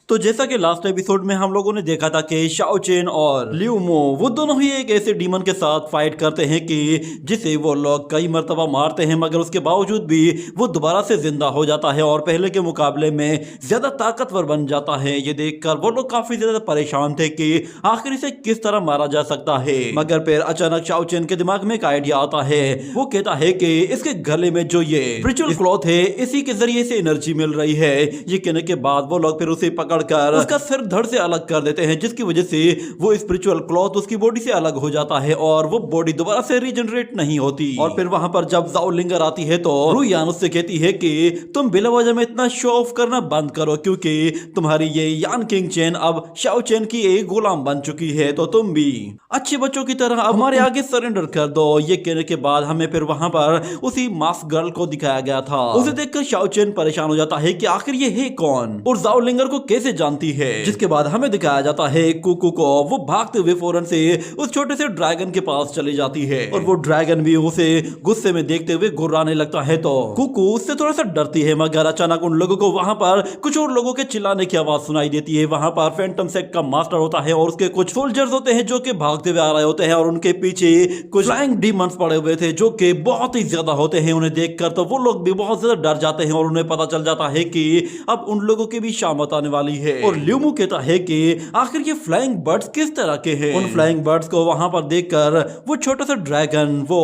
तो जैसा कि लास्ट एपिसोड में हम लोगों ने देखा था कि शाओ चेन और लियू मो वो दोनों ही एक ऐसे डीमन के साथ फाइट करते हैं कि जिसे वो लोग कई मर्तबा मारते हैं, मगर उसके बावजूद भी वो दोबारा से जिंदा हो जाता है और पहले के मुकाबले में ज्यादा ताकतवर बन जाता है। ये देखकर वो लोग काफी ज्यादा परेशान थे कि आखिर इसे किस तरह मारा जा सकता है। मगर फिर अचानक शाओ चेन के दिमाग में एक आइडिया आता है। वो कहता है कि इसके गले में जो ये स्पिरिचुअल क्लॉथ है, इसी के जरिए से एनर्जी मिल रही है। ये कहने के बाद वो लोग फिर उसे पकड़कर उसका सिर धड़ से अलग कर देते हैं, जिसकी वजह से वो स्पिरिचुअल क्लॉथ उसकी बॉडी से अलग हो जाता है और वो बॉडी दोबारा से रीजनरेट नहीं होती। और फिर वहां पर जब जाओ लिंगर आती है तो रुयान उससे कहती है कि तुम बिला वजह में इतना शो ऑफ करना बंद करो, क्योंकि तुम्हारी ये यान किंग चेन अब शाओ चेन की एक गुलाम बन चुकी है, तो तुम भी अच्छे बच्चों की तरह अब हमारे आगे सरेंडर कर दो। ये कहने के बाद हमें फिर वहां पर उसी मास्क गर्ल को दिखाया गया था। उसे देखकर शाओ चेन परेशान हो जाता है कि आखिर ये है कौन और जाओ लिंगर को कैसे जानती है। जिसके बाद हमें दिखाया जाता है कुकू को। वो भागते हुए फौरन से उस छोटे से ड्रैगन के पास चली जाती है और वो ड्रैगन भी उसे गुस्से में देखते हुए गुर्राने लगता है। तो कुकू उससे थोड़ा सा डरती है, मगर अचानक उन लोगों को वहां पर कुछ और लोगों के चिल्लाने की आवाज सुनाई देती है। वहां पर फैंटम सेक्ट का मास्टर होता है और उसके कुछ सोल्जर्स होते हैं जो कि भागते हुए आ रहे होते हैं और उनके पीछे कुछ फ्लाइंग डीमंस पड़े हुए थे जो कि बहुत ही ज्यादा होते हैं। उन्हें देखकर तो वो लोग भी बहुत ज्यादा डर जाते हैं और उन्हें पता चल जाता है कि अब उन लोगों की भी शामत आने वाली है। और ल्यूमू कहता है कि आखिर ये फ्लाइंग बर्ड्स किस तरह के हैं। उन फ्लाइंग बर्ड्स को वहां पर देखकर वो छोटा सा ड्रैगन वो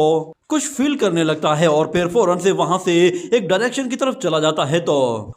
कुछ फील करने लगता है और फिर फौरन से वहां से एक डायरेक्शन की तरफ चला जाता है। तो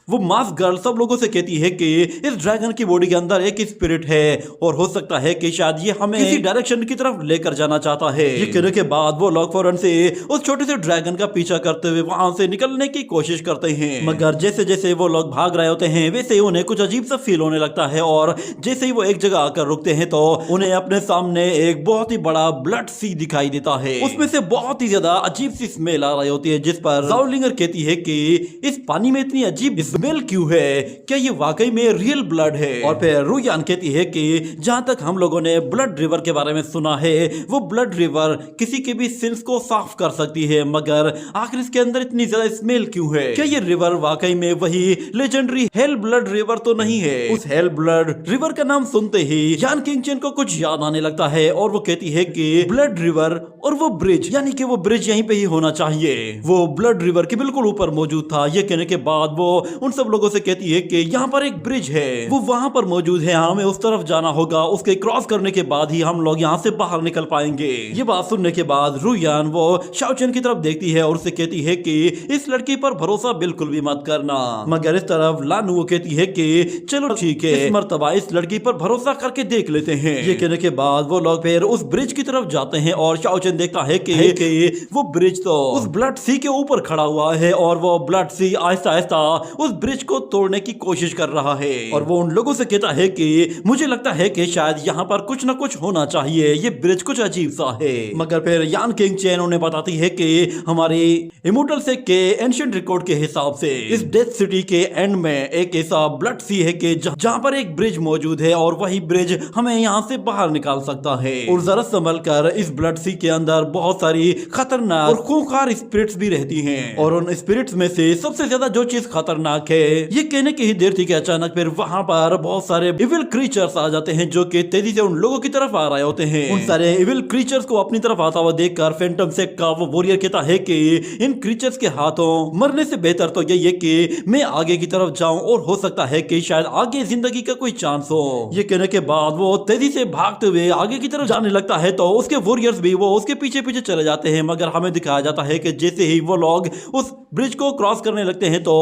वो मास्क गर्ल सब लोगों से कहती है कि इस ड्रैगन की बॉडी के अंदर एक स्पिरिट है और हो सकता है कि शायद ये हमें किसी डायरेक्शन की तरफ लेकर जाना चाहता है। ये कहने के बाद वो लोग फौरन से उस छोटे से ड्रैगन का पीछा करते हुए वहां से निकलने की कोशिश करते हैं, मगर जैसे जैसे वो लोग भाग रहे होते हैं वैसे ही उन्हें कुछ अजीब सा फील होने लगता है और जैसे ही वो एक जगह आकर रुकते हैं तो उन्हें अपने सामने एक बहुत ही बड़ा ब्लड सी दिखाई देता है। उसमें से बहुत ही ज्यादा अजीब सी स्मेल आ रही होती है, जिस पर जाओ लिंगर कहती है कि इस पानी में इतनी अजीब स्मेल क्यों है, क्या ये वाकई में रियल ब्लड है। और फिर रुयान कहती है कि जहां तक हम लोगों ने ब्लड रिवर के बारे में सुना है, वो ब्लड रिवर किसी के भी सिंस को साफ कर सकती है, मगर आखिर इसके अंदर इतनी ज्यादा स्मेल क्यों है। क्या ये रिवर वाकई में वही लेजेंडरी हेल ब्लड रिवर तो नहीं है। उस हेल ब्लड रिवर का नाम सुनते ही यान किंग चेन को कुछ याद आने लगता है और वो कहती है कि ब्लड रिवर और वो ब्रिज, यानी कि वो ब्रिज यहीं पे ही होना चाहिए। वो ब्लड रिवर के बिल्कुल ऊपर मौजूद था। ये कहने के बाद वो उन सब लोगों से कहती है कि यहाँ पर एक ब्रिज है, वो वहां पर मौजूद है, हमें उस तरफ जाना होगा, उसके क्रॉस करने के बाद ही हम लोग यहाँ से बाहर निकल पाएंगे। ये बात सुनने के बाद रुयान वो शाओ चेन की तरफ देखती है और उसे कहती है कि इस लड़की पर भरोसा बिल्कुल भी मत करना। मगर इस तरफ लानू वो कहती है कि चलो ठीक है, इस मर्तबा इस लड़की पर भरोसा करके देख लेते हैं। ये कहने के बाद वो लोग फिर उस ब्रिज की तरफ जाते हैं और शाओ चेन देखता है कि वो ब्रिज तो उस ब्लड सी के ऊपर खड़ा हुआ है और वो ब्लड सी आहिस्ता आहिस्ता उस ब्रिज को तोड़ने की कोशिश कर रहा है। और वो उन लोगों से कहता है कि मुझे लगता है कि शायद यहाँ पर कुछ ना कुछ होना चाहिए, ये ब्रिज कुछ अजीब सा है। मगर फिर यान किंग चेन उन्हें बताती है कि हमारे इमोर्टल से के एंशिएंट रिकॉर्ड के हिसाब से इस डेथ सिटी के एंड में एक ऐसा ब्लड सी है कि जहाँ पर एक ब्रिज मौजूद है और वही ब्रिज हमें यहाँ से बाहर निकाल सकता है। और जरा संभल कर, इस ब्लड सी के अंदर बहुत सारी खतरनाक और खूंखार स्पिरिट्स भी रहती हैं और उन स्पिरिट्स में से सबसे ज्यादा जो चीज खतरनाक है, ये कहने की ही देर थी कि अचानक फिर वहां पर बहुत सारे इविल क्रीचर्स आ जाते हैं जो कि तेजी से उन लोगों की तरफ आ रहे होते हैं। उन सारे इविल क्रीचर्स को अपनी तरफ आता हुआ देखकर फैंटम सेक्ट का वो वॉरियर कहता है कि इन क्रीचर्स के हाथों मरने से बेहतर तो यही है कि मैं आगे की तरफ जाऊं और हो सकता है कि शायद आगे जिंदगी का कोई चांस हो। ये कहने के बाद वो तेजी से भागते हुए आगे की तरफ जाने लगता है तो उसके वॉरियर्स भी वो उसके पीछे पीछे चले जाते हैं, मगर हमें दिखाया जाता है कि जैसे ही वो लोग उस ब्रिज को क्रॉस करने लगते हैं तो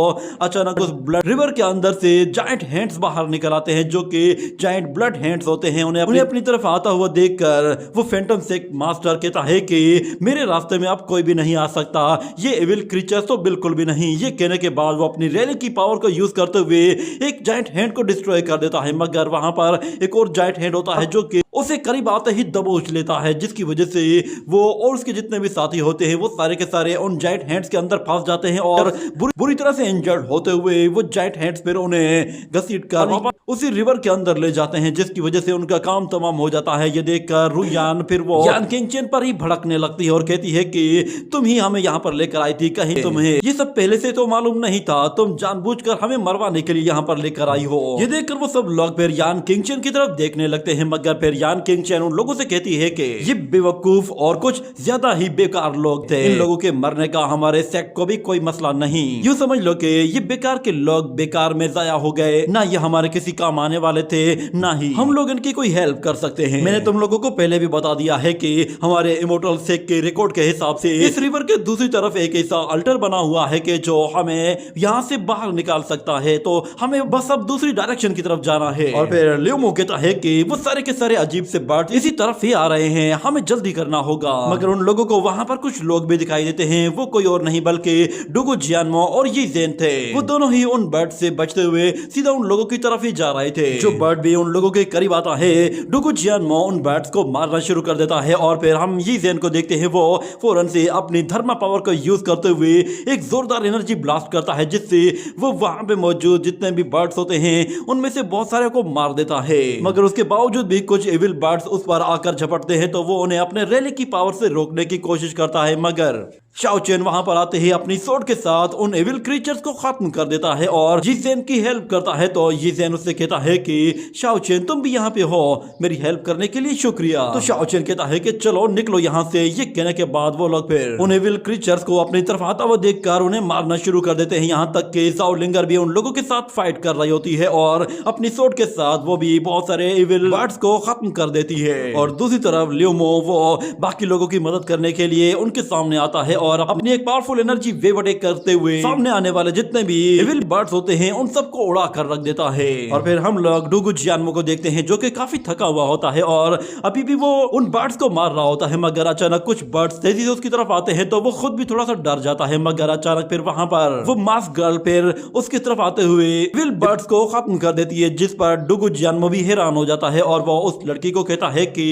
अचानक उस ब्लड रिवर के अंदर से जायंट हैंड्स बाहर निकल आते हैं जो कि जायंट ब्लड हैंड्स होते हैं। उन्हें अपनी तरफ आता हुआ देखकर वो फैंटम सेक्ट मास्टर कहता है कि मेरे रास्ते में अब कोई भी नहीं आ सकता, ये एविल क्रीचर्स तो बिल्कुल भी नहीं। ये कहने के बाद वो अपनी रैली की पावर को यूज करते हुए एक जायंट हैंड को डिस्ट्रॉय कर देता है, मगर वहां पर एक और जायंट हैंड होता है जो कि उसे करीब आते ही दबोच लेता है, जिसकी वजह से वो और उसके जितने भी साथी होते हैं वो सारे के सारे उन जायंट हैंड्स के अंदर फंस जाते हैं और बुरी तरह से इंजर्ड होते हुए वो जायंट हैंड्स फिर उन्हें घसीटकर उसी रिवर के अंदर ले जाते हैं, जिसकी वजह से उनका काम तमाम हो जाता है। ये देखकर रुयान फिर वो यान किंगचेन पर ही भड़कने लगती है और कहती है कि तुम ही हमें यहाँ पर लेकर आई थी, कहीं तुम्हें ये सब पहले से तो मालूम नहीं था, तुम जानबूझकर हमें मरवाने के लिए यहाँ पर लेकर आई हो। ये देखकर वो सब लोग फिर यान किंगचेन की तरफ देखने लगते हैं, मगर फिर यान किंगचेन उन लोगों से कहती है कि ये बेवकूफ और कुछ ज्यादा ही बेकार लोग थे, इन लोगों के मरने का हमारे सेक्ट को भी कोई मसला नहीं। यूँ समझ लो कि ये बेकार के लोग बेकार में जाया हो गए, ना ये हमारे किसी काम आने वाले थे, ना ही हम लोग इनकी कोई हेल्प कर सकते हैं। मैंने तुम लोगों को पहले भी बता दिया है कि हमारे इमोर्टल सेक्ट के रिकॉर्ड के हिसाब से इस रिवर के दूसरी तरफ एक ऐसा अल्टर बना हुआ है कि जो हमें यहाँ से बाहर निकाल सकता है, तो हमें बस अब दूसरी डायरेक्शन की तरफ जाना है। और फिर ल्यूमो कहता है कि वो सारे के सारे अजीब से बर्ड्स इसी तरफ ही आ रहे हैं, हमें जल्दी करना होगा। मगर उन लोगों को वहां पर कुछ लोग भी दिखाई देते हैं, वो कोई और नहीं बल्कि डुगु जियानमो और ये जेन थे। वो दोनों ही उन बर्ड से बचते हुए सीधा उन लोगों की तरफ ही जा रहे थे। जो बर्ड भी उन लोगों के करीब आता है, डुगु जियानमो उन बर्ड्स को मारना शुरू कर देता है और फिर हम ये जेन को देखते हैं, वो फौरन से अपनी धर्मा पावर को यूज करते हुए एक जोरदार एनर्जी ब्लास्ट करता है, जिससे वो वहां पे मौजूद जितने भी बर्ड्स होते हैं उनमें से बहुत सारे को मार देता है। मगर उसके बावजूद भी कुछ एविल बर्ड्स उस पर आकर झपटते हैं, तो वो उन्हें अपने रैली की पावर से रोकने की कोशिश करता है। मगर शाओ चेन वहां पर आते ही अपनी सोर्ड के साथ उन एविल क्रीचर्स को खत्म कर देता है और जीसेन की हेल्प करता है। तो जीसेन उससे कहता है कि शाओ चेन तुम भी यहाँ पे हो, मेरी हेल्प करने के लिए शुक्रिया। तो शाओ चेन कहता है कि चलो निकलो यहाँ से। ये कहने के बाद वो लोग फिर उन एविल क्रीचर्स को अपनी तरफ आता हुआ देखकर उन्हें मारना शुरू कर देते हैं, यहाँ तक कि ज़ाओ लिंगर भी उन लोगों के साथ फाइट कर रही होती है और अपनी सोर्ड के साथ वो भी बहुत सारे एविल बर्ड्स को खत्म कर देती है। और दूसरी तरफ ल्यूमो वो बाकी लोगों की मदद करने के लिए उनके सामने आता है और अपनी एक पावरफुल एनर्जी वेव अटैक करते हुए सामने आने वाले जितने भी एविल बर्ड्स होते हैं उन सबको उड़ा कर रख देता है। और फिर हम लोग डुगु जियानमो को देखते हैं, जो कि काफी थका हुआ होता है और अभी भी वो उन बर्ड्स को मार रहा होता है। मगर अचानक कुछ बर्ड्स तेजी से उसकी तरफ आते हैं, तो वो खुद भी थोड़ा सा डर जाता है। मगर अचानक फिर वहां पर वो मास्क गर्ल फिर उसकी तरफ आते हुए एविल बर्ड्स को खत्म कर देती है, जिस पर डुगु जियानमो भी हैरान हो जाता है और वो उस लड़की को कहता है कि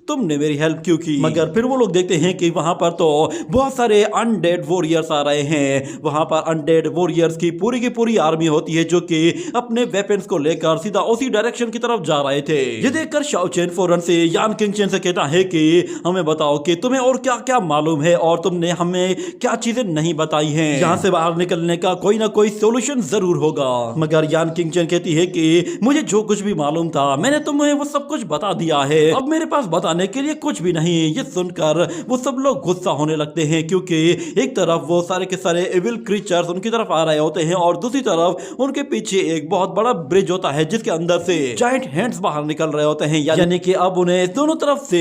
तुमने मेरी हेल्प क्यों की। मगर फिर वो लोग देखते हैं कि वहां पर तो बहुत सारे अनडेड वॉरियर्स आ रहे हैं। वहां पर अनडेड वॉरियर्स की पूरी आर्मी होती है, जो कि अपने वेपन्स को लेकर सीधा उसी डायरेक्शन की तरफ जा रहे थे। ये देखकर शाओ चेन फौरन से यान किंगचेन से कहता है कि हमें बताओ कि तुम्हें और क्या क्या मालूम है और तुमने हमें क्या चीजें नहीं बताई हैं। यहाँ से बाहर निकलने का कोई ना कोई सोल्यूशन जरूर होगा। मगर यान किंगचेन कहती है कि मुझे जो कुछ भी मालूम था मैंने तुम्हें वो सब कुछ बता दिया है, अब मेरे पास बताने के लिए कुछ भी नहीं। ये सुनकर वो सब लोग गुस्सा होने लगते हैं, क्योंकि एक तरफ वो सारे के सारे एविल क्रीचर्स उनकी तरफ आ रहे होते हैं और दूसरी तरफ उनके पीछे एक बहुत बड़ा ब्रिज होता है, जिसके अंदर से जायंट हैंड्स बाहर निकल रहे होते हैं। यानी कि अब उन्हें दोनों तरफ से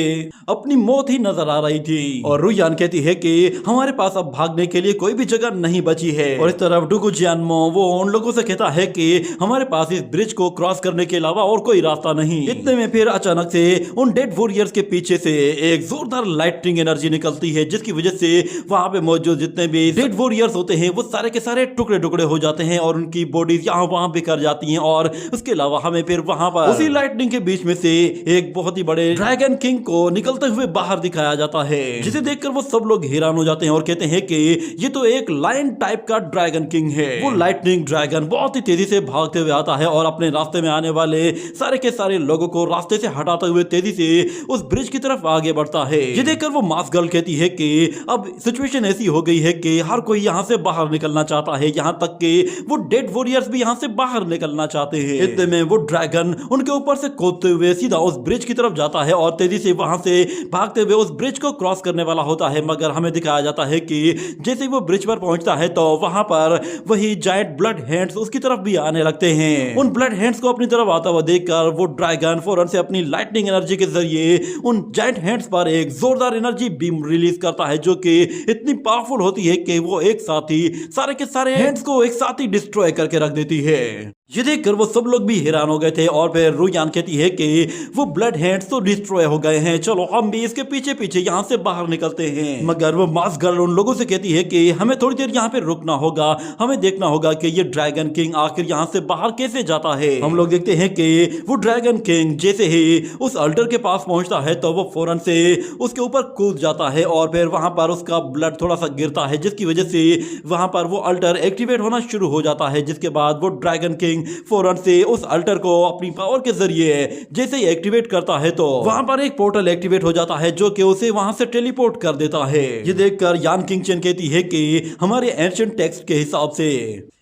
अपनी मौत ही नजर आ रही थी। और रुयान कहती है कि हमारे पास अब भागने के लिए कोई भी जगह नहीं बची है। और इस तरफ डुगु जियानमो वो उन लोगों से कहता है कि हमारे पास इस ब्रिज को क्रॉस करने के अलावा और कोई रास्ता नहीं। इतने में फिर अचानक से उन डेड वॉरियर्स के पीछे से एक जोरदार लाइटनिंग एनर्जी निकलती है, जिसकी वजह से वहां पे मौजूद जितने भी डेड वॉरियर्स होते हैं वो सारे के सारे टुकड़े टुकड़े हो जाते हैं और उनकी बॉडीज यहाँ वहां बिखर जाती हैं। और उसके अलावा हमें फिर वहां पर उसी लाइटनिंग के बीच में से एक बहुत ही बड़े ड्रैगन किंग को निकलते हुए बाहर दिखाया जाता है, जिसे देखकर वो सब लोग हैरान हो जाते हैं और कहते हैं कि ये तो एक लायन टाइप का ड्रैगन किंग है। वो लाइटनिंग ड्रैगन बहुत ही तेजी से भागते हुए आता है और अपने रास्ते में आने वाले सारे के सारे लोगों को रास्ते से हटाते हुए तेजी से उस ब्रिज की तरफ आगे बढ़ता है। ये देखकर वो मास्क गर्ल कहती है कि अब सिचुएशन ऐसी हो गई है कि हर कोई यहाँ से बाहर निकलना चाहता है, यहाँ तक कि वो डेड वॉरियर्स भी यहाँ से बाहर निकलना चाहते हैं। इतने में वो ड्रैगन उनके ऊपर से कूदते हुए सीधा उस ब्रिज की तरफ जाता है और तेजी से वहां से भागते हुए उस ब्रिज को क्रॉस करने वाला होता है। मगर हमें दिखाया जाता है कि जैसे ही वो ब्रिज पर पहुंचता है तो वहां पर वही जायंट ब्लड हैंड्स उसकी तरफ भी आने लगते हैं। उन ब्लड हैंड्स को अपनी तरफ आता हुआ देखकर वो ड्रैगन फौरन से अपनी लाइटनिंग एनर्जी के जरिए उन जायंट हैंड्स पर एक जोरदार एनर्जी बीम रिलीज करता है, जो कि इतनी पावरफुल होती है कि वो एक साथ ही सारे के सारे हैंड्स को एक साथ ही डिस्ट्रॉय करके रख देती है। ये देखकर वो सब लोग भी हैरान हो गए थे और फिर रुयान कहती है कि वो ब्लड हैंड्स तो डिस्ट्रॉय हो गए हैं, चलो हम भी इसके पीछे पीछे यहाँ से बाहर निकलते हैं। मगर वो मास्क गर्ल उन लोगों से कहती है कि हमें थोड़ी देर यहाँ पे रुकना होगा, हमें देखना होगा कि ये ड्रैगन किंग आखिर यहाँ से बाहर कैसे जाता है। हम लोग देखते हैं कि वो ड्रैगन किंग जैसे ही उस अल्टर के पास पहुंचता है तो वो फौरन से उसके ऊपर कूद जाता है और फिर वहां पर उसका ब्लड थोड़ा सा गिरता है, जिसकी वजह से वहां पर वो अल्टर एक्टिवेट होना शुरू हो जाता है। जिसके बाद वो ड्रैगन किंग फौरन से उस अल्टर को अपनी पावर के जरिए जैसे ही एक्टिवेट करता है तो वहां पर एक पोर्टल एक्टिवेट हो जाता है जो कि उसे वहां से टेलीपोर्ट कर देता है। ये देखकर यान किंग चेन कहती है कि हमारे एंशिएंट टेक्स्ट के हिसाब से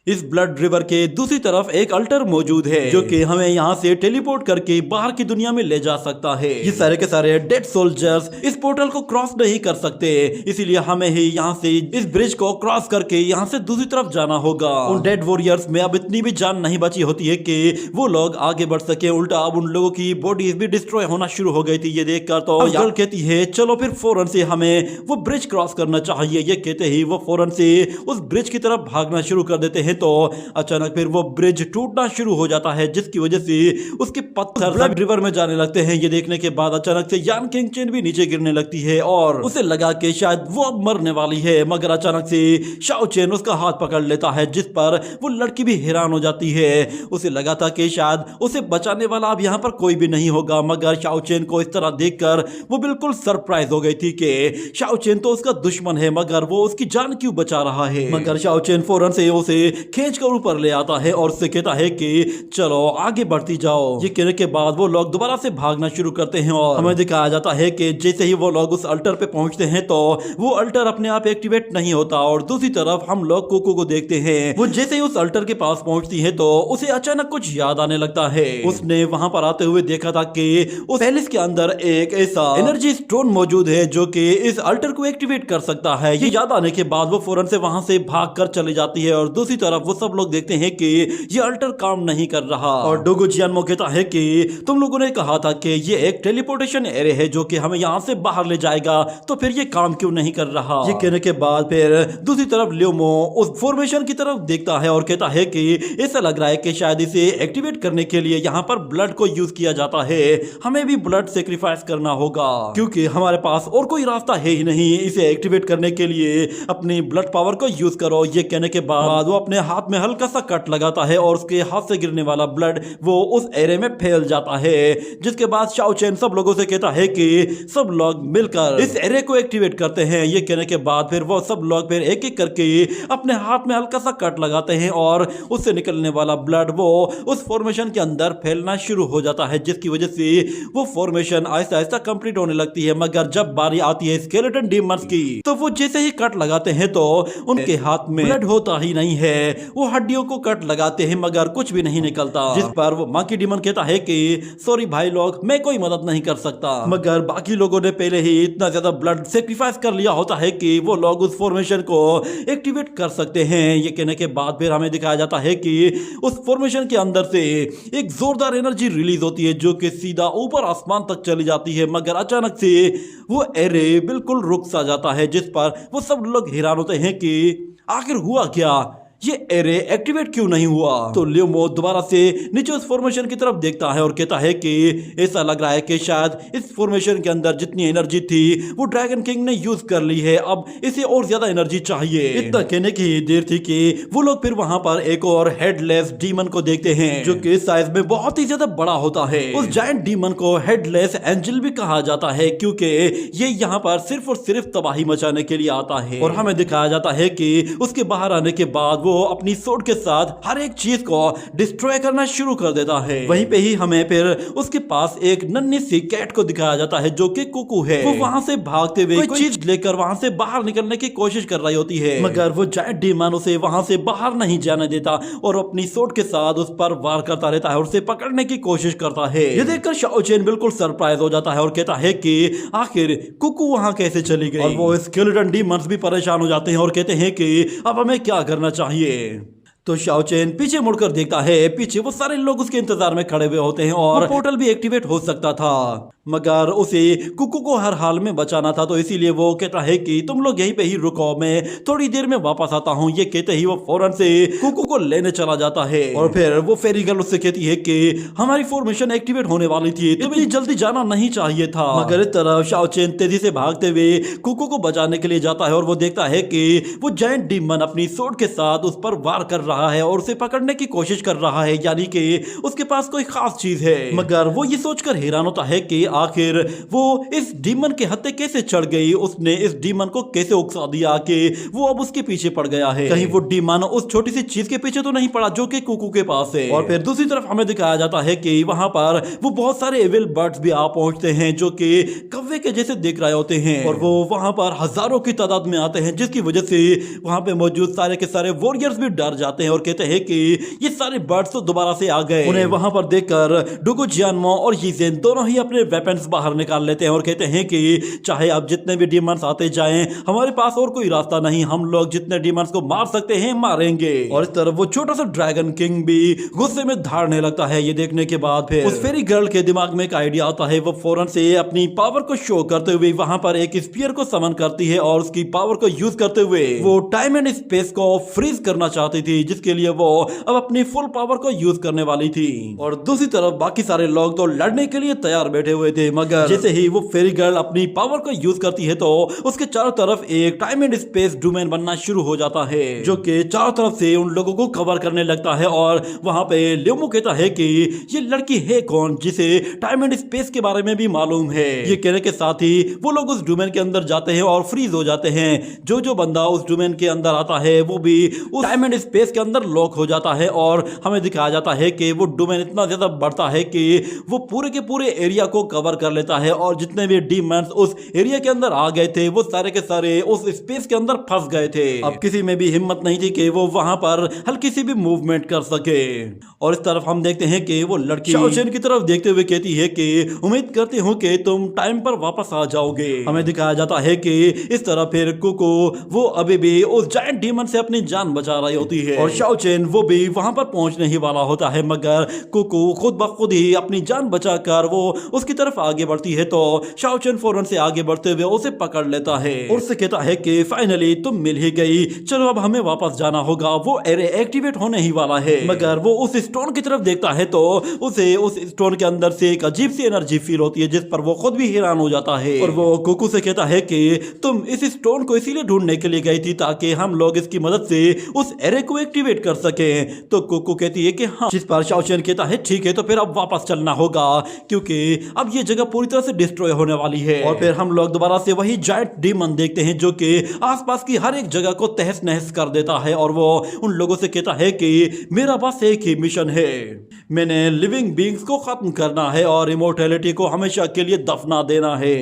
इस ब्लड रिवर के दूसरी तरफ एक अल्टर मौजूद है जो कि हमें यहाँ से टेलीपोर्ट करके बाहर की दुनिया में ले जा सकता है। ये सारे के सारे डेड सोल्जर्स इस पोर्टल को क्रॉस नहीं कर सकते, इसीलिए हमें ही यहाँ से इस ब्रिज को क्रॉस करके यहाँ से दूसरी तरफ जाना होगा। उन डेड वॉरियर्स में अब इतनी भी जान नहीं बची होती है कि वो लोग आगे बढ़ सके, उल्टा अब उन लोगों की बॉडीज भी डिस्ट्रॉय होना शुरू हो गई थी। ये देखकर तो गर्ल कहती है चलो फिर फौरन से हमें वो ब्रिज क्रॉस करना चाहिए। ये कहते ही वो फौरन से उस ब्रिज की तरफ भागना शुरू कर देते हैं तो अचानक फिर वो ब्रिज टूटना शुरू हो जाता है, जिसकी वजह से उसके पत्थर ब्लड रिवर में जाने लगते हैं। ये देखने के बाद अचानक से यान किंग चेन भी नीचे गिरने लगती है और उसे लगा कि शायद वो अब मरने वाली है, मगर अचानक से शाओ चेन उसका हाथ पकड़ लेता है, जिस पर वो लड़की भी हैरान हो जाती है। उसे लगा था कि शायद उसे बचाने वाला अब यहाँ पर कोई भी नहीं होगा, मगर शाओ चेन को इस तरह देखकर वो बिल्कुल सरप्राइज हो गई थी कि शाओ चेन तो उसका दुश्मन है मगर वो उसकी जान क्यों बचा रहा है। मगर शाओ चेन फौरन से उसे खींच कर ऊपर ले आता है और उससे कहता है कि चलो आगे बढ़ती जाओ। ये कहने के बाद वो लोग दोबारा से भागना शुरू करते हैं और हमें दिखाया जाता है कि जैसे ही वो लोग उस अल्टर पे पहुंचते हैं तो वो अल्टर अपने आप एक्टिवेट नहीं होता और दूसरी तरफ हम लोग कोको को देखते हैं। वो जैसे ही उस अल्टर के पास पहुंचती है तो उसे अचानक कुछ याद आने लगता है। उसने वहां पर आते हुए देखा था कि उस पैलेस के अंदर एक ऐसा एनर्जी स्टोन मौजूद है जो कि इस अल्टर को एक्टिवेट कर सकता है। ये याद आने के बाद वो फौरन से वहां से भाग कर चली जाती है और दूसरी तरफ वो सब लोग देखते हैं कि ये अल्टर काम नहीं कर रहा और डोगो जियानमो कहता है कि तुम लोगों ने कहा था कि ये एक टेलीपोर्टेशन एरिया है जो कि हमें यहाँ से बाहर ले जाएगा, तो फिर ये काम क्यों नहीं कर रहा। ये कहने के बाद फिर दूसरी तरफ ल्यूमो उस फॉर्मेशन की तरफ देखता है और कहता है कि ऐसा लग रहा है कि शायद इसे एक्टिवेट करने के लिए यहाँ पर ब्लड को यूज किया जाता है, हमें भी ब्लड सेक्रीफाइस करना होगा क्योंकि हमारे पास और कोई रास्ता है ही नहीं। इसे एक्टिवेट करने के लिए अपनी ब्लड पावर को यूज करो। ये कहने के बाद वो अपने हाथ में हल्का सा कट लगाता है और उसके हाथ से गिरने वाला ब्लड वो उस एरिया में फैल जाता है, जिसके बाद शाओ चेन सब लोगों से कहता है कि सब लोग मिलकर इस एरिया को एक्टिवेट करते हैं। ये कहने के बाद फिर वो सब लोग फिर एक एक करके अपने हाथ में हल्का सा कट लगाते हैं और उससे निकलने वाला ब्लड वो उस फॉर्मेशन के अंदर फैलना शुरू हो जाता है, जिसकी वजह से वो फॉर्मेशन आहिस्ता आहिस्ता कंप्लीट होने लगती है। मगर जब बारी आती है स्केलेटन डीमंस की तो वो जैसे ही कट लगाते हैं तो उनके हाथ में ब्लड होता ही नहीं है। वो हड्डियों को कट लगाते हैं मगर कुछ भी नहीं निकलता, जिस पर वो मंकी डीमन कहता है कि सॉरी भाई लोग, मैं कोई मदद नहीं कर सकता। मगर बाकी लोगों ने पहले ही इतना ज्यादा ब्लड सेक्रीफाइस कर लिया होता है कि वो लोग उस फॉर्मेशन को एक्टिवेट कर सकते हैं। ये कहने के बाद फिर हमें दिखाया जाता है कि उस फॉर्मेशन के अंदर से एक जोरदार एनर्जी रिलीज होती है जो कि सीधा ऊपर आसमान तक चली जाती है, मगर अचानक से वो एरे बिल्कुल रुक सा जाता है, जिस पर वो सब लोग हैरान होते हैं कि आखिर हुआ क्या, ये एरे एक्टिवेट क्यों नहीं हुआ। तो ल्यूमो दोबारा से नीचे उस फॉर्मेशन की तरफ देखता है और कहता है कि ऐसा लग रहा है कि शायद इस फॉर्मेशन के अंदर जितनी एनर्जी थी वो ड्रैगन किंग ने यूज कर ली है, अब इसे और ज्यादा एनर्जी चाहिए। इतना कहने की देर थी कि वो लोग फिर वहां पर एक और हेडलेस डीमन को देखते हैं जो कि साइज में बहुत ही ज्यादा बड़ा होता है। उस जायंट डीमन को हेडलेस एंजल भी कहा जाता है क्योंकि ये यहाँ पर सिर्फ और सिर्फ तबाही मचाने के लिए आता है। और हमें दिखाया जाता है कि उसके बाहर आने के बाद वो अपनी सोड के साथ हर एक चीज को डिस्ट्रॉय करना शुरू कर देता है। वहीं पे ही हमें फिर उसके पास एक नन्ही सी कैट को दिखाया जाता है जो कि कुकू है। वो वहां से भागते हुए कोई चीज लेकर वहां से बाहर निकलने की कोशिश कर रही होती है, मगर वो जायंट डीमन उसे वहां से बाहर नहीं जाने देता और अपनी सोड के साथ उस पर वार करता रहता है और उसे पकड़ने की कोशिश करता है। ये देखकर शाओ चेन बिल्कुल सरप्राइज हो जाता है और कहता है कि आखिर कुकू वहां कैसे चली गई। और वो स्केलेटन डीमंस भी परेशान हो जाते हैं और कहते हैं कि अब हमें क्या करना चाहिए। तो शाओ चेन पीछे मुड़कर देखता है, पीछे वो सारे लोग उसके इंतजार में खड़े हुए होते हैं और पोर्टल भी एक्टिवेट हो सकता था, मगर उसे कुकू को हर हाल में बचाना था, तो इसीलिए वो कहता है कि तुम लोग यहीं पे ही रुको, मैं थोड़ी देर में वापस आता हूँ। ये कहते ही वो फौरन से कुकू को लेने चला जाता है और फिर वो फेरी गर्ल उससे कहती है कि हमारी फॉर्मेशन एक्टिवेट होने वाली थी, तुम्हें जल्दी जाना नहीं चाहिए था। मगर इस तरफ शाओ चेन तेजी से भागते हुए कुकू को बचाने के लिए जाता है और वो देखता है कि वो जायंट डीमन अपनी सोर्ड के साथ उस पर वार कर रहा है और उसे पकड़ने की कोशिश कर रहा है, यानी कि उसके पास कोई खास चीज है। मगर वो ये सोचकर हैरान होता है कि आखिर वो इस डीमन के हत्थे कैसे चढ़ गई, उसने इस डीमन को कैसे उकसा दिया कि वो अब उसके पीछे पड़ गया है। कहीं वो डीमन उस छोटी सी चीज के पीछे तो नहीं पड़ा जो कि कुकू के पास है। और फिर दूसरी तरफ हमें दिखाया जाता है कि वहां पर वो बहुत सारे एविल बर्ड्स भी आ पहुंचते हैं जो कि कौवे के जैसे दिख रहे होते हैं और वो वहां पर हजारों की तादाद में आते हैं, जिसकी वजह से वहां पे मौजूद सारे के सारे वॉरियर्स भी डर जाते हैं और कहते हैं कि ये सारे बर्ड्स तो दोबारा से आ गए। उन्हें वहां पर देखकर डुगु जियानमो और यीजेन दोनों ही अपने वेपन्स बाहर निकाल लेते हैं और कहते हैं कि चाहे अब जितने भी डीमंस आते जाएं, हमारे पास और कोई रास्ता नहीं, हम लोग जितने डीमंस को मार सकते हैं मारेंगे। और इस तरफ वो छोटा सा ड्रैगन किंग भी गुस्से में धाड़ने लगता है। ये देखने के बाद फिर उस फेरी गर्ल के दिमाग में एक आइडिया आता है। वो फौरन से अपनी पावर को शो करते हुए वहां पर एक स्पीयर को समन करती है और उसकी पावर को यूज करते हुए वो टाइम एंड स्पेस को फ्रीज करना चाहती थी, जिसके लिए वो अब अपनी फुल पावर को यूज करने वाली थी। और दूसरी तरफ बाकी सारे लोग तो लड़ने के लिए तैयार बैठे हुए थे, मगर जैसे ही वो फेरी गर्ल अपनी पावर को यूज करती है तो उसके चारों तरफ एक टाइम एंड स्पेस डोमेन बनना शुरू हो जाता है जो कि चारों तरफ से उन लोगों को कवर करने लगता है। और वहां पे ल्यूमो कहता है कि ये लड़की है कौन जिसे टाइम एंड स्पेस के बारे में भी मालूम है। ये कहने के साथ ही वो लोग उस डोमेन के अंदर जाते हैं और फ्रीज हो जाते हैं। जो बंदा उस डोमेन के अंदर आता है वो भी उस टाइम एंड स्पेस के अंदर लॉक हो जाता है और हमें दिखाया जाता है कि वो डोमेन इतना ज्यादा बढ़ता है कि वो पूरे के पूरे एरिया को कवर कर लेता है और जितने भी डीमंस उस एरिया के अंदर आ गए थे वो सारे के सारे उस स्पेस के अंदर फंस गए थे। अब किसी में भी हिम्मत नहीं थी कि वो वहां पर हल्की सी भी मूवमेंट कर सके। और इस तरफ हम देखते हैं कि वो लड़की शाओ चेन की तरफ देखते हुए कहती है कि उम्मीद करती हूँ कि तुम टाइम पर वापस आ जाओगे। हमें दिखाया जाता है कि इस तरह फिर कुको वो अभी भी उस जायंट डीमन से अपनी जान बचा रही होती है और शाओ चेन वो भी वहां पर पहुंचने ही वाला होता है, मगर कुको खुद ब खुद ही अपनी जान बचाकर वो उसकी तरफ आगे बढ़ती है तो शाओ चेन फौरन से आगे बढ़ते हुए उसे पकड़ लेता है और उससे कहता है कि फाइनली तुम मिल ही गई, चलो अब हमें वापस जाना होगा। वो एरे एक्टिवेट होने ही वाला है, मगर वो उस स्टोन की तरफ देखता है तो उसे उस स्टोन के अंदर से एक अजीब सी एनर्जी फील होती है, जिस पर वो खुद भी हैरान हो जाता है। और वो कुकू से कहता है कि तुम इस स्टोन को इसीलिए ढूंढने के लिए गई थी ताकि हम लोग इसकी मदद से उस एरे को एक्टिवेट कर सके। तो कुकू कहती है कि हाँ, जिस पर शाओ चेन कहता है ठीक है तो फिर अब वापस चलना होगा क्योंकि अब ये जगह पूरी तरह से डिस्ट्रॉय होने वाली है। और फिर हम लोग दोबारा से वही जायंट डीमन देखते हैं जो कि आसपास की हर एक जगह को तहस नहस कर देता है और वो उन लोगों से कहता है कि मेरा बस एक ही मिशन है, मैंने लिविंग बीइंग्स को खत्म करना है और इमोर्टैलिटी को हमेशा के लिए दफना देना है।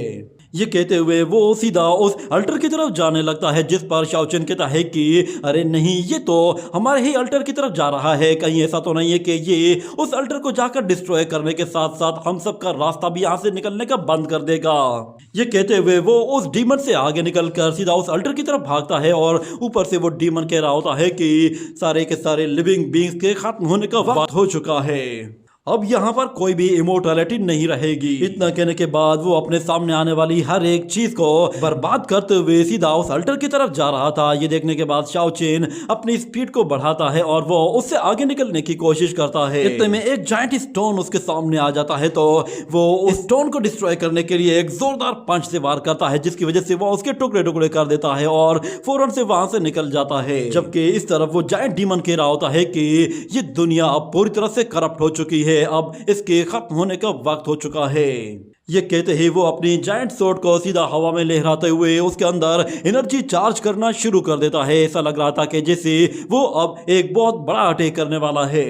ये कहते हुए वो सीधा उस अल्टर की तरफ जाने लगता है, जिस पर शाओ चेन कहता है कि अरे नहीं, ये तो हमारे ही अल्टर की तरफ जा रहा है, कहीं ऐसा तो नहीं है कि ये उस अल्टर को जाकर डिस्ट्रॉय करने के साथ साथ हम सबका रास्ता भी यहाँ से निकलने का बंद कर देगा। ये कहते हुए वो उस डीमन से आगे निकलकर सीधा उस अल्टर की तरफ भागता है और ऊपर से वो डीमन कह रहा होता है कि सारे के सारे लिविंग बीइंग्स के खत्म होने का वक्त हो चुका है, अब यहाँ पर कोई भी इमोर्टैलिटी नहीं रहेगी। इतना कहने के बाद वो अपने सामने आने वाली हर एक चीज को बर्बाद करते हुए सीधा उस अल्टर की तरफ जा रहा था। ये देखने के बाद शाओ चेन अपनी स्पीड को बढ़ाता है और वो उससे आगे निकलने की कोशिश करता है। इतने में एक जायंट स्टोन उसके सामने आ जाता है तो वो उस स्टोन को डिस्ट्रॉय करने के लिए एक जोरदार पंच से वार करता है, जिसकी वजह से वो उसके टुकड़े टुकड़े कर देता है और फौरन से वहां से निकल जाता है। जबकि इस तरफ वो जायंट डीमन कह रहा होता है कि ये दुनिया अब पूरी तरह से करप्ट हो चुकी है, अब इसके खत्म होने का वक्त हो चुका है। ये कहते ही वो अपनी जायंट स्वॉर्ड को सीधा हवा में लहराते हुए उसके अंदर एनर्जी चार्ज करना शुरू कर देता है। ऐसा लग रहा था कि जैसे वो अब एक बहुत बड़ा अटैक करने वाला है।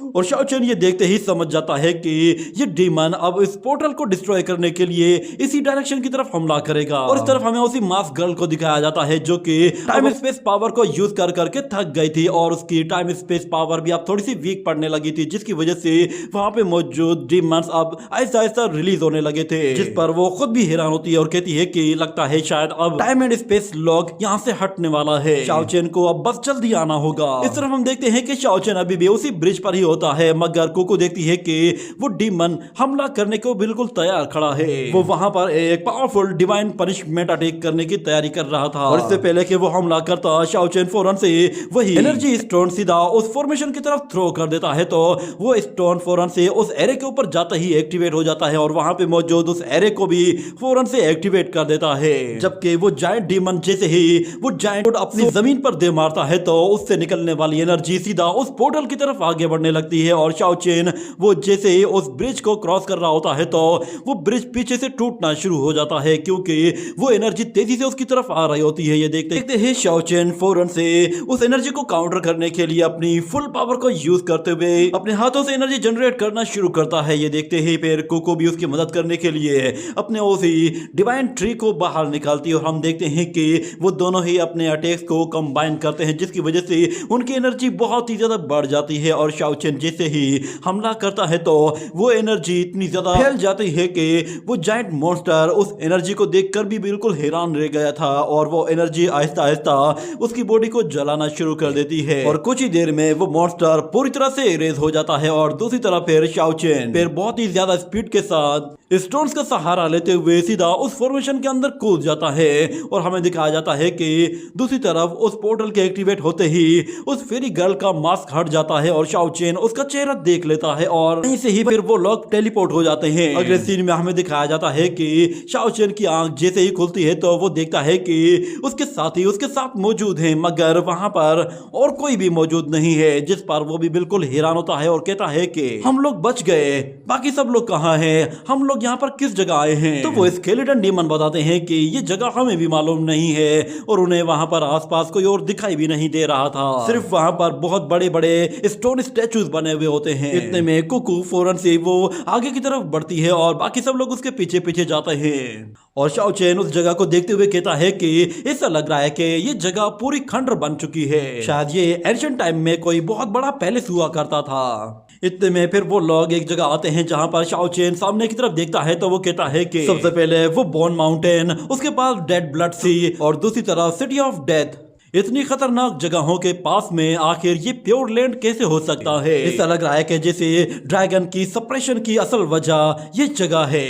और शाओ चेन ये देखते ही समझ जाता है कि ये डीमन अब इस पोर्टल को डिस्ट्रॉय करने के लिए इसी डायरेक्शन की तरफ हमला करेगा। और इस तरफ हमें उसी मास्क गर्ल को दिखाया जाता है जो कि टाइम स्पेस पावर को यूज कर करके थक गई थी और उसकी टाइम स्पेस पावर भी अब थोड़ी सी वीक पड़ने लगी थी, जिसकी वजह से वहां पे मौजूद डीमंस अब ऐसा ऐसा रिलीज होने लगे थे, जिस पर वो खुद भी हैरान होती है और कहती है कि लगता है शायद अब टाइम एंड स्पेस लॉक यहाँ से हटने वाला है, शाओ चेन को अब बस जल्दी आना होगा। इस तरफ हम देखते हैं कि शाओ चेन अभी भी उसी ब्रिज पर ही होता होता है, मगर कोको देखती है कि वो डीमन हमला करने को बिल्कुल तैयार खड़ा है। वो वहां पर एक पावरफुल डिवाइन पनिशमेंट अटैक करने की तैयारी कर रहा था और इससे पहले कि वो हमला करता, शाओ चेन फौरन से वही एनर्जी स्टोन सीधा उस फॉर्मेशन की तरफ थ्रो कर देता है। तो वो स्टोन फौरन से उस एरे के ऊपर जाता ही एक्टिवेट हो जाता है और वहां पे मौजूद उस एरे को भी फौरन से एक्टिवेट कर देता है। जबकि वो जायंट डीमन जैसे ही वो जायंट अपनी जमीन पर दे मारता है तो उससे निकलने वाली एनर्जी सीधा उस पोर्टल की तरफ आगे बढ़ने लगती है और शाओ चेन वो जैसे ही उस ब्रिज को क्रॉस कर रहा होता है तो वो ब्रिज पीछे से टूटना शुरू हो जाता है, क्योंकि वो एनर्जी तेजी से उसकी तरफ आ रही होती है। ये देखते ही शाओ चेन फौरन से उस एनर्जी को काउंटर करने के लिए अपनी फुल पावर को यूज करते हुए अपने हाथों से एनर्जी जनरेट करना शुरू करता है। ये देखते ही फिर कोको भी उसकी मदद करने के लिए अपने उसी डिवाइन ट्री को बाहर निकालती है और हम देखते हैं कि वो दोनों ही अपने अटैक्स को कंबाइन करते हैं, जिसकी वजह से उनकी एनर्जी बहुत ही ज्यादा बढ़ जाती है। और शाओ चेन जैसे ही हमला करता है तो वो एनर्जी इतनी ज्यादा फैल जाती है कि वो जायंट मॉन्स्टर उस एनर्जी को देखकर भी बिल्कुल हैरान रह गया था और वो एनर्जी आहिस्ता आहिस्ता उसकी बॉडी को जलाना शुरू कर देती है और कुछ ही देर में वो मॉन्स्टर पूरी तरह से इरेज हो जाता है। और दूसरी तरफ फिर शाओ चेन फिर बहुत ही ज्यादा स्पीड के साथ स्टोन्स का सहारा लेते हुए सीधा उस फॉर्मेशन के अंदर कूद जाता है और हमें दिखाया जाता है कि दूसरी तरफ उस पोर्टल के एक्टिवेट होते ही उस फेरी गर्ल का मास्क हट जाता है और शाओ चेन उसका चेहरा देख लेता है और वहीं से ही फिर वो लोग टेलीपोर्ट हो जाते हैं। अगले सीन में हमें दिखाया जाता है कि शाओ चेन की आंख जैसे ही खुलती है तो वो देखता है कि उसके साथी उसके साथ मौजूद हैं, मगर वहां पर और कोई भी मौजूद नहीं है, जिस पर वो भी बिल्कुल हैरान होता है और कहता है कि हम लोग बच गए, बाकी सब लोग कहाँ हैं, हम लोग यहाँ पर किस जगह आए हैं। तो वो स्केलेटन डीमन बताते हैं कि ये जगह हमें भी मालूम नहीं है और उन्हें वहां पर आसपास कोई और दिखाई भी नहीं दे रहा था, सिर्फ वहां पर बहुत बड़े बड़े स्टोन स्टैचूज बने हुए होते हैं। इतने में कुकू फौरन से वो आगे की तरफ बढ़ती है और बाकी सब लोग उसके पीछे पीछे जाते हैं और शाओ चेन उस जगह को देखते हुए कहता है कि ऐसा लग रहा है कि ये जगह पूरी खंडर बन चुकी है, शायद ये एंशिएंट टाइम में कोई बहुत बड़ा पैलेस हुआ करता था। इतने में फिर वो लोग एक जगह आते हैं जहां पर शाओ चेन सामने की तरफ देखता है तो वो कहता है कि सबसे पहले वो बोन माउंटेन, उसके बाद डेड ब्लड सी और दूसरी तरफ सिटी ऑफ डेथ। इतनी खतरनाक जगहों के पास में आखिर ये प्योर लैंड कैसे हो सकता है। ऐसा लग रहा है कि जैसे ड्रैगन की सप्रेशन की असल वजह ये जगह है।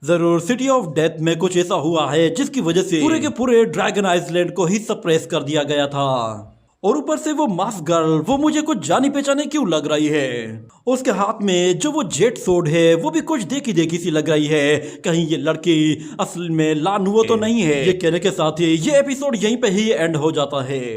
जरूर सिटी ऑफ डेथ में कुछ ऐसा हुआ है जिसकी वजह से पूरे के पूरे ड्रैगन आइलैंड को ही सप्रेस कर दिया गया था। और ऊपर से वो मास्क गर्ल वो मुझे कुछ जानी पहचाने क्यों लग रही है। उसके हाथ में जो वो जेट सोर्ड है वो भी कुछ देखी देखी सी लग रही है, कहीं ये लड़की असल में लानुओ तो नहीं है। ये कहने के साथ ही ये एपिसोड यहीं पे ही एंड हो जाता है।